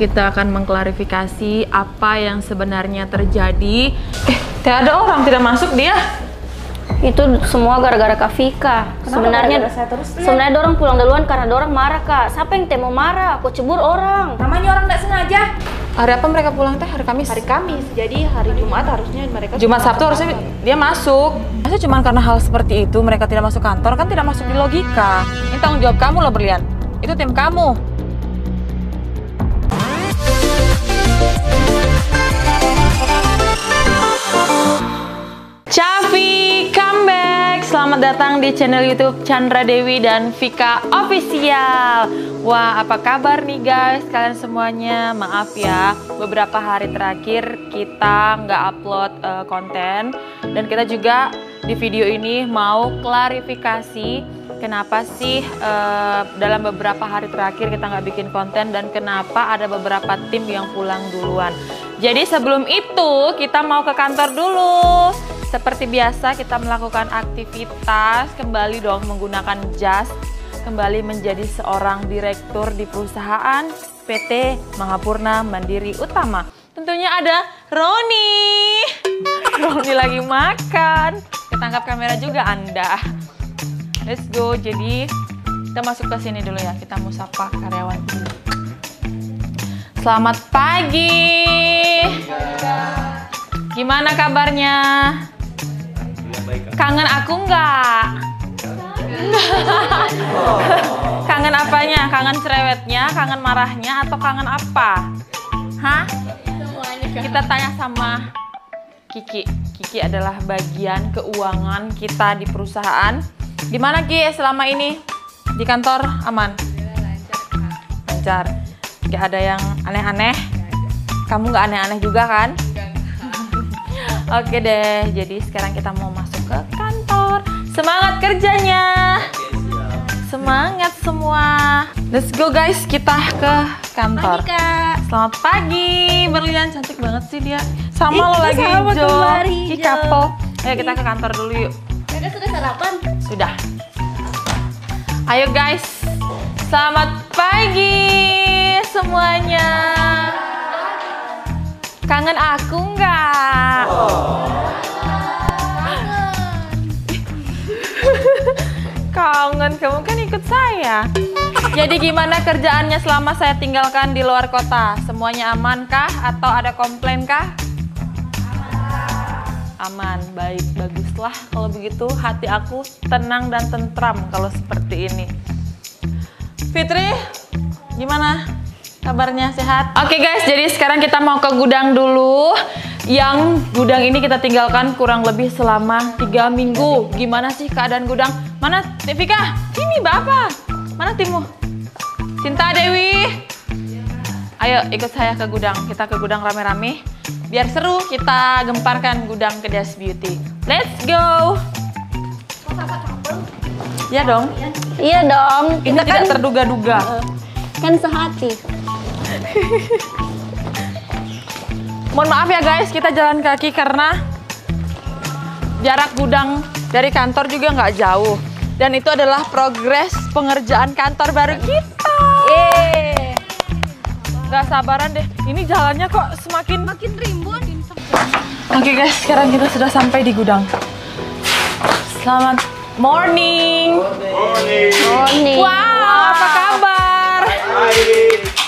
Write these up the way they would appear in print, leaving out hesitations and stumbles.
Kita akan mengklarifikasi apa yang sebenarnya terjadi. Tidak ada orang tidak masuk dia. Itu semua gara-gara Kak Vika. Sebenarnya orang pulang duluan karena orang marah, Kak. Siapa yang mau marah? Aku cebur orang. Namanya orang tidak sengaja. Hari apa mereka pulang teh? Hari Kamis. Hari Kamis. Jadi hari Jumat harusnya mereka Jumat Sabtu harusnya dia masuk. Masa cuma karena hal seperti itu mereka tidak masuk kantor, kan tidak masuk di logika. Ini tanggung jawab kamu loh, Berlian. Itu tim kamu. Cafi, come back. Selamat datang di channel YouTube Chandra Dewi dan Vika Official. Wah, apa kabar nih guys, kalian semuanya? Maaf ya, beberapa hari terakhir kita nggak upload konten. Dan kita juga di video ini mau klarifikasi kenapa sih dalam beberapa hari terakhir kita nggak bikin konten dan kenapa ada beberapa tim yang pulang duluan. Jadi sebelum itu kita mau ke kantor dulu. Seperti biasa kita melakukan aktivitas, kembali dong menggunakan jas, kembali menjadi seorang direktur di perusahaan PT Mahapurna Mandiri Utama. Tentunya ada Roni. Roni lagi makan. Ketangkap kamera juga Anda. Let's go. Jadi kita masuk ke sini dulu ya. Kita mau sapa karyawan dulu. Selamat pagi. Gimana kabarnya? Kangen aku nggak? Kangen apanya? Kangen cerewetnya, kangen marahnya, atau kangen apa? Hah? Kita tanya sama Kiki. Kiki adalah bagian keuangan kita di perusahaan. Gimana Ki selama ini? Di kantor aman? Lancar. Gak ada yang aneh-aneh? Kamu nggak aneh-aneh juga kan? Oke deh, jadi sekarang kita mau masuk ke kantor. Semangat kerjanya. Semangat semua. Let's go guys, kita ke kantor. Pagi, Kak. Selamat pagi. Berlian cantik banget sih dia. Sama lo lagi sama hijau. kembar hijau. Ih, couple. Ayo kita ke kantor dulu yuk. Kakak sudah sarapan? Sudah. Ayo guys. Selamat pagi semuanya. Kangen aku nggak? Kangen, kamu kan ikut saya. Jadi gimana kerjaannya selama saya tinggalkan di luar kota? Semuanya aman kah? Atau ada komplain kah? Aman, baik, baguslah kalau begitu. Hati aku tenang dan tentram kalau seperti ini. Fitri, gimana? Kabarnya sehat? Oke guys, jadi sekarang kita mau ke gudang dulu. Yang gudang ini kita tinggalkan kurang lebih selama 3 minggu. Gimana sih keadaan gudang? Mana Vika? Ini Bapak. Mana timmu? Cinta Dewi. Ayo ikut saya ke gudang. Kita ke gudang rame-rame. Biar seru kita gemparkan gudang Kedas Beauty. Let's go. Iya dong. Iya dong. Ini tidak terduga-duga. Kan sehati. Mohon maaf ya guys, kita jalan kaki karena jarak gudang dari kantor juga nggak jauh. Dan itu adalah progres pengerjaan kantor baru kita. Yeay. Gak sabaran deh, ini jalannya kok semakin rimbun. Oke guys, sekarang kita sudah sampai di gudang. Selamat morning. Roni. Wow, apa kabar?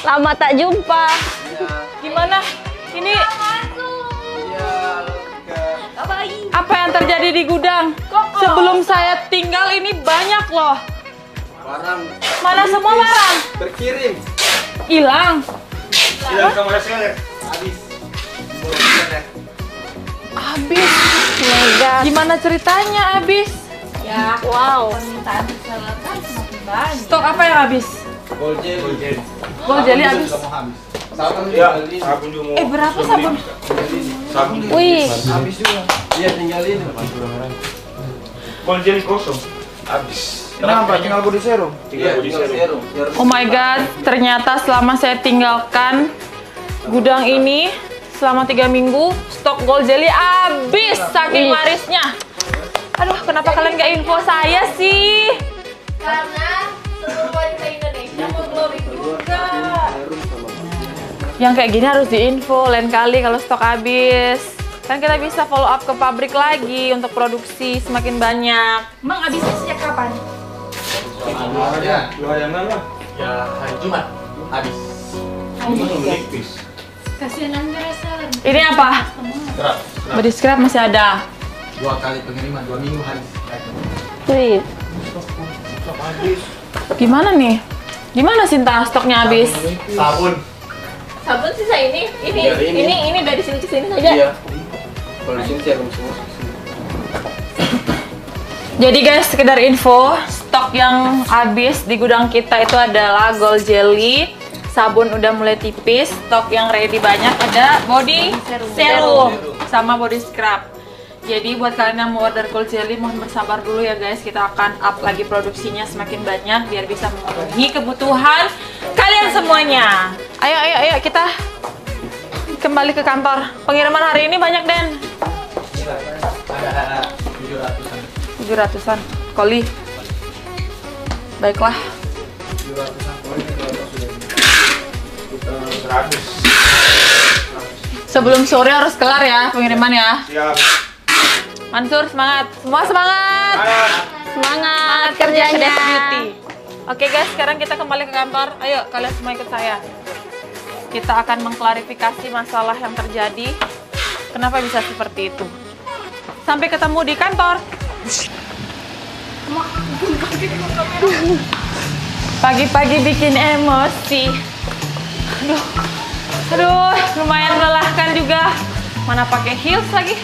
Lama tak jumpa. Gimana? Ini apa yang terjadi di gudang? Sebelum saya tinggal ini banyak loh. Mana semua barang? Terkirim. Hilang. Hilang sama seller. Habis. Habis. Mega. Gimana ceritanya habis? Ya, Wow. permintaan seller kan semakin banyak. Stok apa yang habis? Gold Jelly habis. Sabun ya, sabun juga mau. Berapa sabun? Sabun. Wih. Habis juga. Iya, tinggal ini. Gold jelly kosong. Habis. Kenapa? Tinggal body serum? Iya, tinggal serum. Oh my god, ternyata selama saya tinggalkan gudang ini selama 3 minggu, stok Gold Jelly habis saking larisnya. Aduh, kenapa kalian gak info saya sih? Karena seluruh wanita Indonesia mau glowing juga. Yang kayak gini harus diinfo lain kali kalau stok habis. Kan kita bisa follow up ke pabrik lagi untuk produksi semakin banyak. Emang habisnya sejak kapan? Ya, 2 hari yang lalu. Ya hari Jumat habis. Kasihan aja reseller. Ini apa? Serap. Body scrub masih ada. 2 kali pengiriman, 2 minggu habis. Wih, Gimana nih? Gimana Sinta stoknya habis? Sabun. Sabun sisa ini. Iya, Ini dari sini ke sini saja. Iya. Kalau di sini sih aku semua. Jadi guys, sekedar info, stok yang habis di gudang kita itu adalah gold jelly, sabun udah mulai tipis, stok yang ready banyak ada body serum sama body scrub. Jadi buat kalian yang mau order gold jelly mohon bersabar dulu ya guys, kita akan up lagi produksinya semakin banyak biar bisa memenuhi kebutuhan kalian semuanya. Ayo kita kembali ke kantor. Pengiriman hari ini banyak Den. Ada 700-an. 700-an koli. Baiklah. 700-an kali sudah 100. Sebelum sore harus kelar ya pengiriman ya. Siap. Mansur semangat. Semua semangat. Semangat kerjanya. Kedas Beauty. Oke guys, sekarang kita kembali ke kantor. Ayo kalian semua ikut saya. Kita akan mengklarifikasi masalah yang terjadi. Kenapa bisa seperti itu? Sampai ketemu di kantor. Pagi-pagi bikin emosi. Aduh, lumayan melelahkan juga. Mana pakai heels lagi?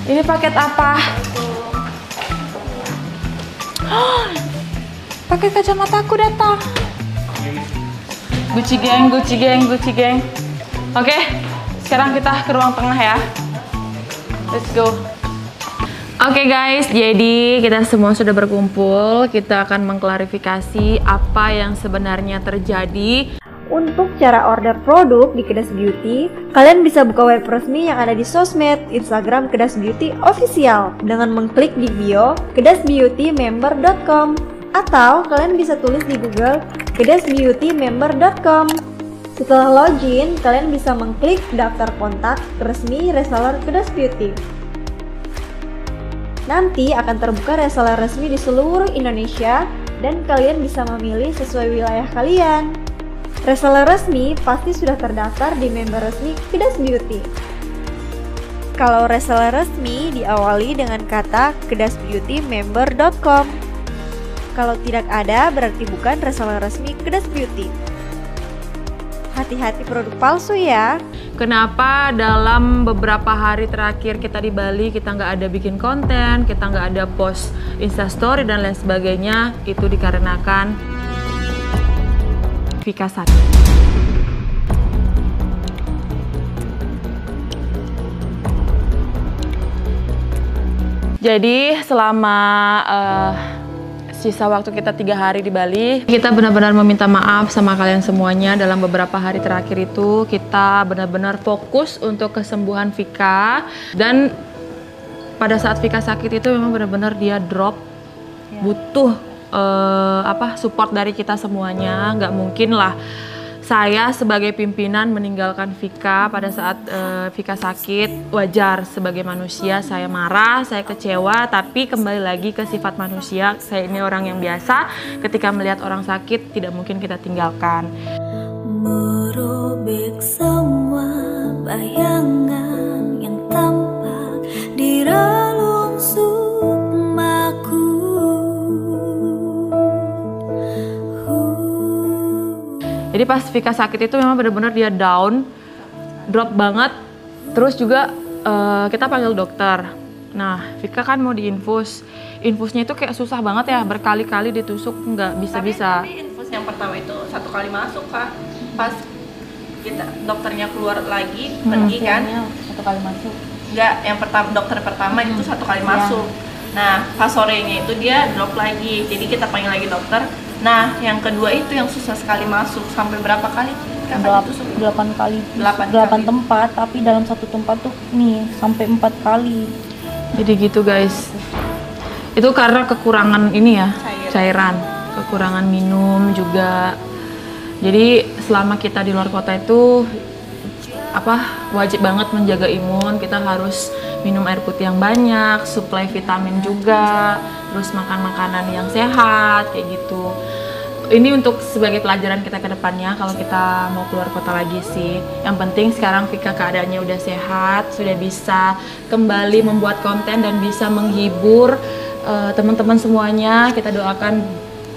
Ini paket apa? Paket kacamataku datang. Gucci geng, Gucci geng, Gucci geng. Oke, sekarang kita ke ruang tengah ya. Let's go. Oke guys, jadi kita semua sudah berkumpul. Kita akan mengklarifikasi apa yang sebenarnya terjadi. Untuk cara order produk di Kedas Beauty, kalian bisa buka web resmi yang ada di sosmed Instagram Kedas Beauty Official dengan mengklik di bio kedasbeautymember.com atau kalian bisa tulis di Google kedasbeautymember.com. Setelah login, kalian bisa mengklik daftar kontak resmi reseller Kedas Beauty. Nanti akan terbuka reseller resmi di seluruh Indonesia dan kalian bisa memilih sesuai wilayah kalian. Reseller resmi pasti sudah terdaftar di member resmi Kedas Beauty. Kalau reseller resmi diawali dengan kata kedasbeautymember.com. Kalau tidak ada berarti bukan reseller resmi Kedas Beauty. Hati-hati produk palsu ya. Kenapa dalam beberapa hari terakhir kita di Bali kita nggak ada bikin konten, kita nggak ada post Instastory dan lain sebagainya? Itu dikarenakan Vika sakit. Jadi selama sisa waktu kita 3 hari di Bali, kita benar-benar meminta maaf sama kalian semuanya. Dalam beberapa hari terakhir itu kita benar-benar fokus untuk kesembuhan Vika, dan pada saat Vika sakit itu memang benar-benar dia drop, butuh support dari kita semuanya. Nggak mungkin lah saya sebagai pimpinan meninggalkan Vika pada saat Vika sakit. Wajar, sebagai manusia saya marah, saya kecewa, tapi kembali lagi ke sifat manusia. Saya ini orang yang biasa, ketika melihat orang sakit tidak mungkin kita tinggalkan. Merobek semua bayangan yang tampak di relung sukmaku. Jadi pas Vika sakit itu memang benar-benar dia down, drop banget. Terus juga kita panggil dokter. Nah, Vika kan mau diinfus. Infusnya itu kayak susah banget ya, berkali-kali ditusuk nggak bisa-bisa. Tapi infus yang pertama itu 1 kali masuk Kak. Pas kita dokternya keluar lagi, pergi kan? 1 kali masuk. Enggak, yang pertama dokter pertama itu 1 kali masuk. Nah, pas sorenya itu dia drop lagi. Jadi kita panggil lagi dokter. Nah, yang kedua itu yang susah sekali masuk. Sampai berapa kali? 8 kali. 8 8 tempat, tapi dalam satu tempat tuh nih sampai 4 kali. Jadi gitu guys. Itu karena kekurangan ini ya, cairan. Kekurangan minum juga. Jadi selama kita di luar kota itu wajib banget menjaga imun. Kita harus minum air putih yang banyak, suplai vitamin juga, terus makan makanan yang sehat kayak gitu. Ini untuk sebagai pelajaran kita ke depannya kalau kita mau keluar kota lagi sih. Yang penting sekarang Vika keadaannya udah sehat, sudah bisa kembali membuat konten dan bisa menghibur teman-teman semuanya. Kita doakan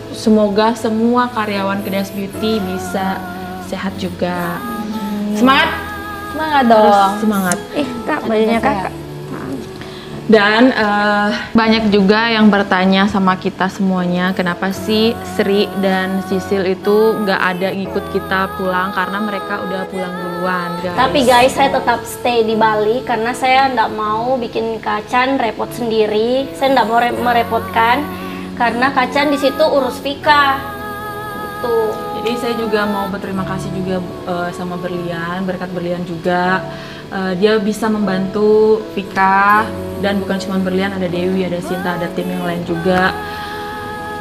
semoga semua karyawan Kedas Beauty bisa sehat juga. Semangat! Semangat dong. Harus semangat. Kak, bajunya kakak. Dan banyak juga yang bertanya sama kita semuanya, kenapa sih Sri dan Sisil itu nggak ada ngikut kita pulang, karena mereka udah pulang duluan, guys. Tapi guys, saya tetap stay di Bali karena saya nggak mau bikin Kacan repot sendiri. Saya nggak mau merepotkan karena Kacan di situ urus Vika. Gitu. Jadi saya juga mau berterima kasih juga sama Berlian, berkat Berlian juga. Dia bisa membantu Vika, dan bukan cuma Berlian, ada Dewi, ada Sinta, ada tim yang lain juga,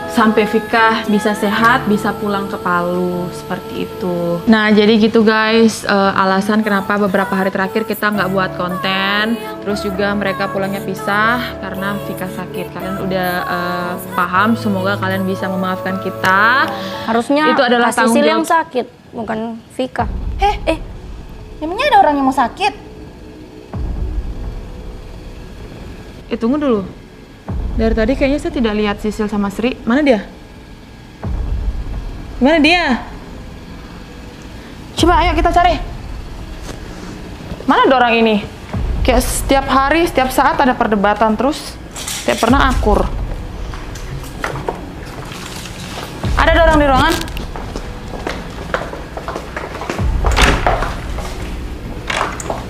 sampai Vika bisa sehat, bisa pulang ke Palu, seperti itu. Nah jadi gitu guys, alasan kenapa beberapa hari terakhir kita nggak buat konten. Terus juga mereka pulangnya pisah karena Vika sakit. Kalian udah paham, semoga kalian bisa memaafkan kita. Harusnya itu adalah tanggung Sisil jawab yang sakit, bukan Vika. Emangnya ada orang yang mau sakit? Tunggu dulu. Dari tadi kayaknya saya tidak lihat Sisil sama Sri. Mana dia? Mana dia? Coba ayo kita cari. Mana ada orang ini? Kayak setiap hari, setiap saat ada perdebatan terus. Tidak pernah akur. Ada orang di ruangan?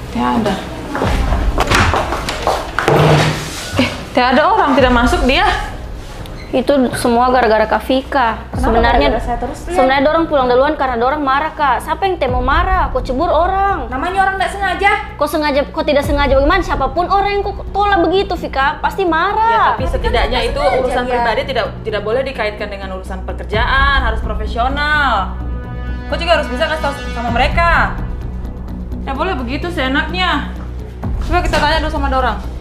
Tidak ada. Tidak ada orang, tidak masuk dia. Itu semua gara-gara Kak Vika. Sebenarnya orang pulang duluan karena orang marah, Kak. Siapa yang mau marah? Kok cebur orang? Namanya orang nggak sengaja. Kok tidak sengaja bagaimana? Siapapun orang yang kok tolak begitu, Vika, pasti marah. Ya, tapi setidaknya itu urusan pribadi tidak boleh dikaitkan dengan urusan pekerjaan, harus profesional. Kok juga harus bisa kasih tahu sama mereka. Ya boleh begitu seenaknya. Coba kita tanya dulu sama orang.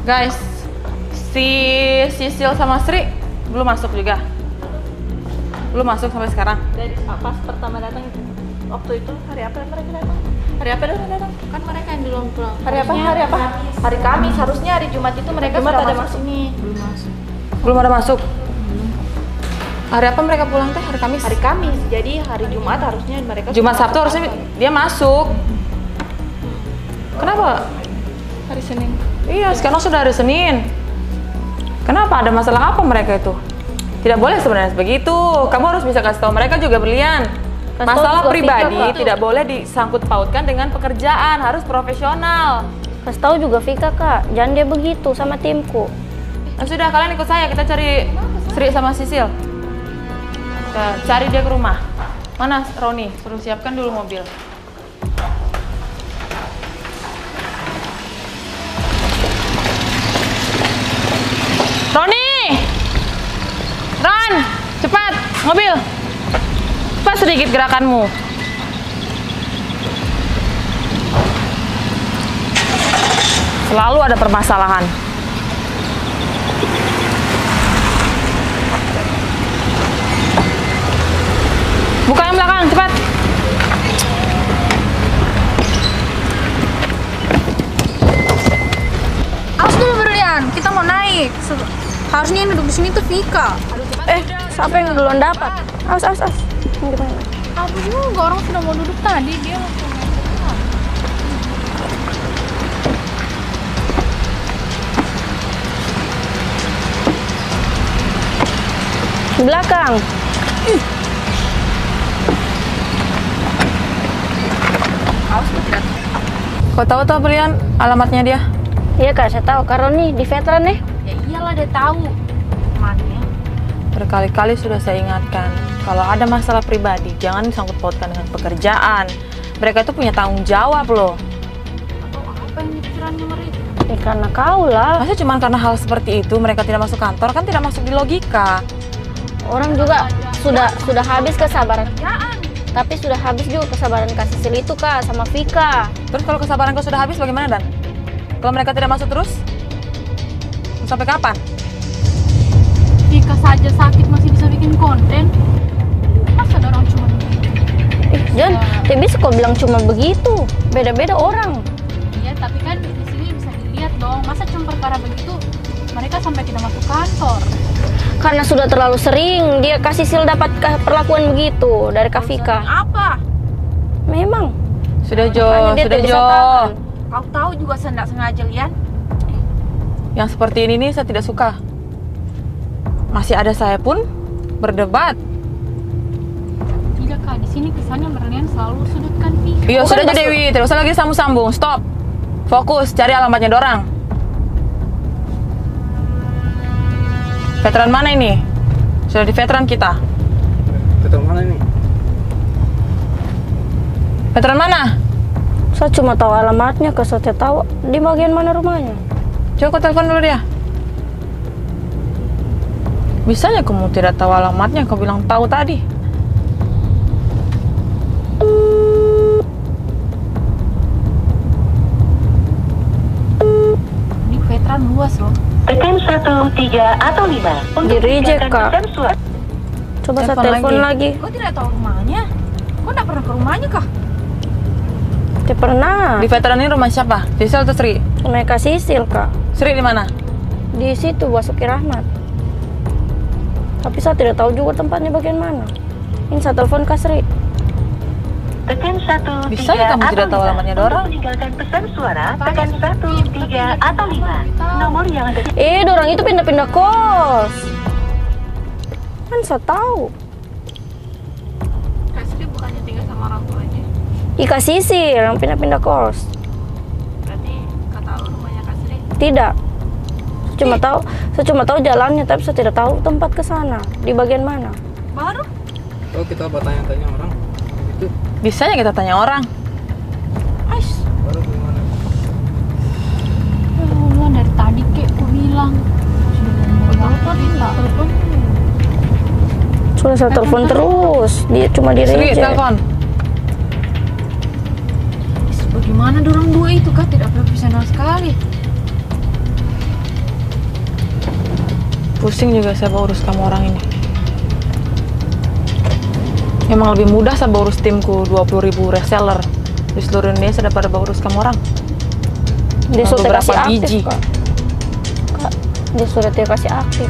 Guys, si Sisil sama Sri belum masuk juga. Belum masuk sampai sekarang. Dari pas pertama datang waktu itu hari apa mereka datang? Hari apa mereka datang? Kan mereka yang duluan pulang. Hari apa? Hari apa? Hari Kamis. Harusnya hari Jumat itu mereka Jumat sudah ada masuk sini. Belum masuk. Belum ada masuk. Hari apa mereka pulang teh? Hari Kamis. Hari Kamis. Jadi hari Jumat harusnya mereka. Jumat Sabtu harusnya dia masuk. Kenapa? Hari Senin. Iya, sekarang sudah hari Senin. Kenapa? Ada masalah apa mereka itu? Tidak boleh sebenarnya begitu. Kamu harus bisa kasih tahu mereka juga, Berlian. Masalah pribadi tidak boleh disangkut pautkan dengan pekerjaan, harus profesional. Kasih tahu juga Vika, Kak. Jangan dia begitu sama timku. Nah, sudah, kalian ikut saya, kita cari Sri sama Sisil. Kita cari dia ke rumah. Mana Roni? Suruh siapkan dulu mobil. Roni! Ron! Cepat! Mobil! Cepat sedikit gerakanmu. Selalu ada permasalahan. Buka yang belakang, cepat! Awas dulu Berlian, kita mau naik. Harusnya yang duduk di sini tuh Vika. Siapa yang duluan dapat? Awas. Aduh, juga orang sudah mau duduk tadi, dia langsung Di belakang. Kau tahu tuh Berlian alamatnya dia? Iya, Kak, saya tahu. Kak Roni di veteran nih. ya iyalah dia tahu. Mannya. Berkali-kali sudah saya ingatkan, kalau ada masalah pribadi, jangan disangkut pautkan dengan pekerjaan. Mereka itu punya tanggung jawab loh. Atau apa yang pikirannya mereka? Ya karena kau lah. Masa cuma karena hal seperti itu mereka tidak masuk kantor, kan tidak masuk di logika. Orang juga sudah habis kesabaran. Tapi sudah habis juga kesabaran Kak Sisil itu Kak sama Vika. Terus kalau kesabaran kau sudah habis bagaimana, Dan? Kalau mereka tidak masuk terus? Sampai kapan? Vika saja sakit masih bisa bikin konten. Masa ada orang cuma begitu? Jan, tidak bisa kau bilang cuma begitu. Beda-beda orang. Iya, tapi kan di sini bisa dilihat dong. Masa cuma perkara begitu mereka sampai tidak masuk kantor? Karena sudah terlalu sering dia Kak Sisil dapat perlakuan begitu dari Kak Vika. Apa? Memang. Sudah Jo, Makanya dia sudah tidak bisa Jo. tahan. Kau tahu juga saya tidak sengaja, Lian. Yang seperti ini nih saya tidak suka. Masih ada saya pun berdebat. Tidak Kak, di sini kesannya Merlian selalu sudutkan Vika. Iya, Bukan sudah aja maksud- Dewi, tidak usah lagi sambung-sambung. Stop. Fokus, cari alamatnya dorang. Veteran mana ini? Sudah di veteran kita. Veteran mana ini? Veteran mana? Saya cuma tahu alamatnya, saya tidak tahu di bagian mana rumahnya. Coba kau telepon dulu dia. Bisanya kamu tidak tahu alamatnya, kau bilang tahu tadi. Ini veteran luas loh. Tekan 1, 3, atau 5 untuk Di reject, meninggalkan Kak. pesan suara. Coba saya Telepon telepon lagi. Kau tidak tahu rumahnya? Kau tidak pernah ke rumahnya kah? Tidak pernah. Di veteran ini rumah siapa? Sisil atau Sri? Rumah Kak Sisil Kak. Sri di mana? Di situ Basuki Rahmat. Tapi saya tidak tahu juga tempatnya bagian mana. Ini saya telepon Kak Sri. Tekan 1, 3, Bisa ya kamu atau tidak tahu 5. alamatnya Untuk dorang? meninggalkan pesan suara, tekan 1, 3, atau 5. Nomor yang ada di Dorang itu pindah-pindah kos. Kan saya tahu. Kak Sri bukannya tinggal sama orang tuanya? Ika Sisil yang pindah-pindah kos. Berarti Kak tahu rumahnya Kak Sri? Tidak. Saya cuma tahu jalannya, tapi saya tidak tahu tempat ke sana. Di bagian mana? Baru? Oh, kita tanya-tanya orang. Itu Bisanya kita tanya orang. baru gimana? Ya Allah, dari tadi kek aku bilang. Telepon. Sudah saya telepon terus. Dia cuma di Sri, reject. telepon. Bagaimana dorang dua itu Kak? Tidak profesional sekali. Pusing juga saya urus kamu orang ini. Memang lebih mudah saya urus timku 20.000 reseller di seluruh Indonesia daripada urus kamu orang. Dia Cuma sudah beberapa kasih aktif biji. Kak. Kak, dia sudah tidak kasih aktif.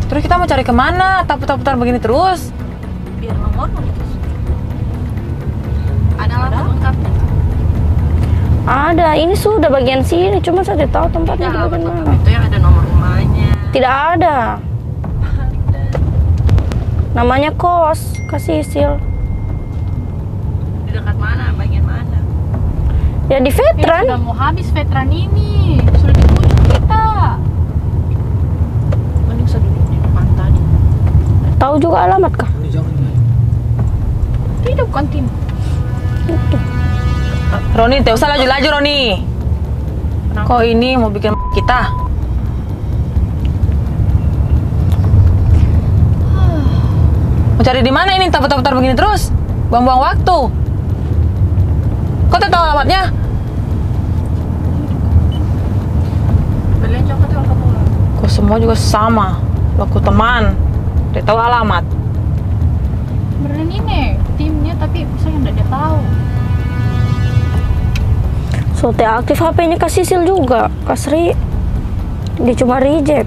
Terus kita mau cari kemana? Putar-putar begini terus? Biar nomor terus. Ada alamat lengkapnya? Ada, ini sudah bagian sini, cuma saya tidak tahu tempatnya di Alamat bagian lengkap mana. itu yang ada nomor rumahnya. Tidak ada. Namanya kos, Kak Sisil. Di dekat mana? Bagian mana? Ya di Sudah veteran. mau habis veteran ini. Sudah di ujung kita. Mending saya duduk di depan tadi. Tahu juga alamat kah? Ini jangan. Tidak bukan tim. Itu. Roni, tidak usah laju-laju Roni. Kok ini mau bikin kita? Mau cari di mana ini? Putar-putar begini terus? Buang-buang waktu. Kok tak tahu alamatnya? Belian coklat yang kamu. Kok semua juga sama. Aku teman. Tidak tahu alamat. Beneran ini timnya tapi saya tidak dia tahu. So, tidak aktif HP-nya Kak Sisil juga, Kak Sri. Dia cuma reject.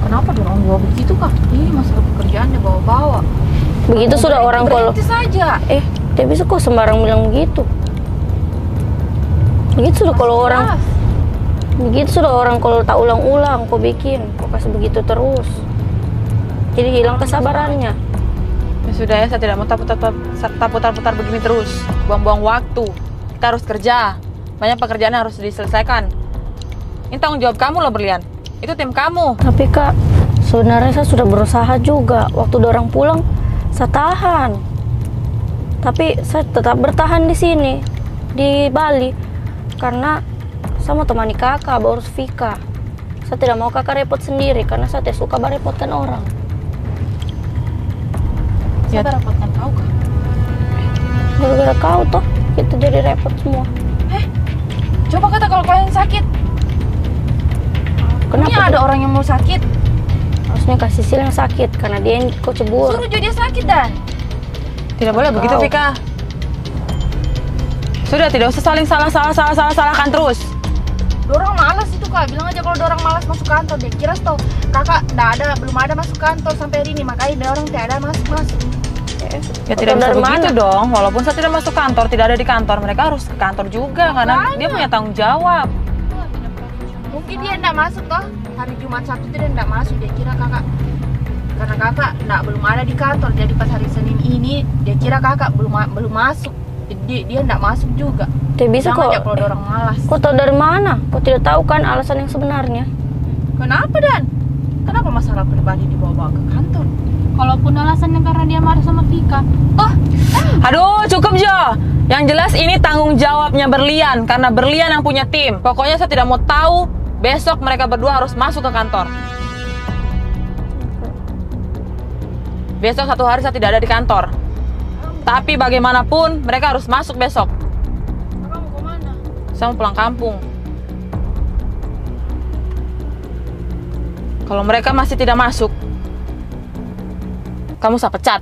Kenapa dorang dua begitu Kak? Ini masalah pekerjaannya bawa-bawa. Begitu sudah orang kalau Berhenti saja. tidak bisa kok sembarang bilang begitu. Begitu sudah kalau orang kalau tak ulang-ulang kok bikin, kok kasih begitu terus. Jadi hilang kesabarannya. Ya sudah ya, saya tidak mau putar-putar begini terus. Buang-buang waktu. Kita harus kerja. Banyak pekerjaan yang harus diselesaikan. Ini tanggung jawab kamu loh, Berlian. Itu tim kamu. Tapi Kak, sebenarnya saya sudah berusaha juga. Waktu dorang pulang, saya tahan. Tapi saya tetap bertahan di sini, di Bali. Karena saya mau temani kakak, urus Vika. Saya tidak mau kakak repot sendiri karena saya tidak suka merepotkan orang. Saya merepotkan kau kah? Gara-gara kau toh kita jadi repot semua. Coba kata kalau kalian sakit. Kenapa Ini ada tuh? orang yang mau sakit. Harusnya Kak Sisil yang sakit karena dia yang kau cebur. Suruh dia sakit Dan. Tidak boleh begitu, Kau. Vika. Sudah, tidak usah saling salahkan terus. Dorang malas itu Kak. Bilang aja kalau dorang malas masuk kantor. Dia kira toh kakak belum ada masuk kantor sampai hari ini. Makanya dia orang tidak ada masuk. Ya tidak bisa begitu dong. Walaupun saya tidak masuk kantor, tidak ada di kantor, mereka harus ke kantor juga karena dia punya tanggung jawab. Mungkin dia tidak masuk toh. Hari Jumat Sabtu itu dia tidak masuk. Dia kira kakak karena kakak belum ada di kantor. Jadi pas hari Senin ini dia kira kakak belum masuk. Jadi dia tidak masuk juga. Tidak bisa Jangan kok. aja kalau dorang malas. Kau tahu dari mana? Kau tidak tahu kan alasan yang sebenarnya? Kenapa Dan? Kenapa masalah pribadi dibawa ke kantor? Kalaupun alasannya karena dia marah sama Vika. Aduh, cukup Jo. Yang jelas ini tanggung jawabnya Berlian karena Berlian yang punya tim. Pokoknya saya tidak mau tahu besok mereka berdua harus masuk ke kantor. Besok satu hari saya tidak ada di kantor. Tapi bagaimanapun mereka harus masuk besok. Kakak mau kemana? Saya mau pulang kampung. Kalau mereka masih tidak masuk, kamu saya pecat.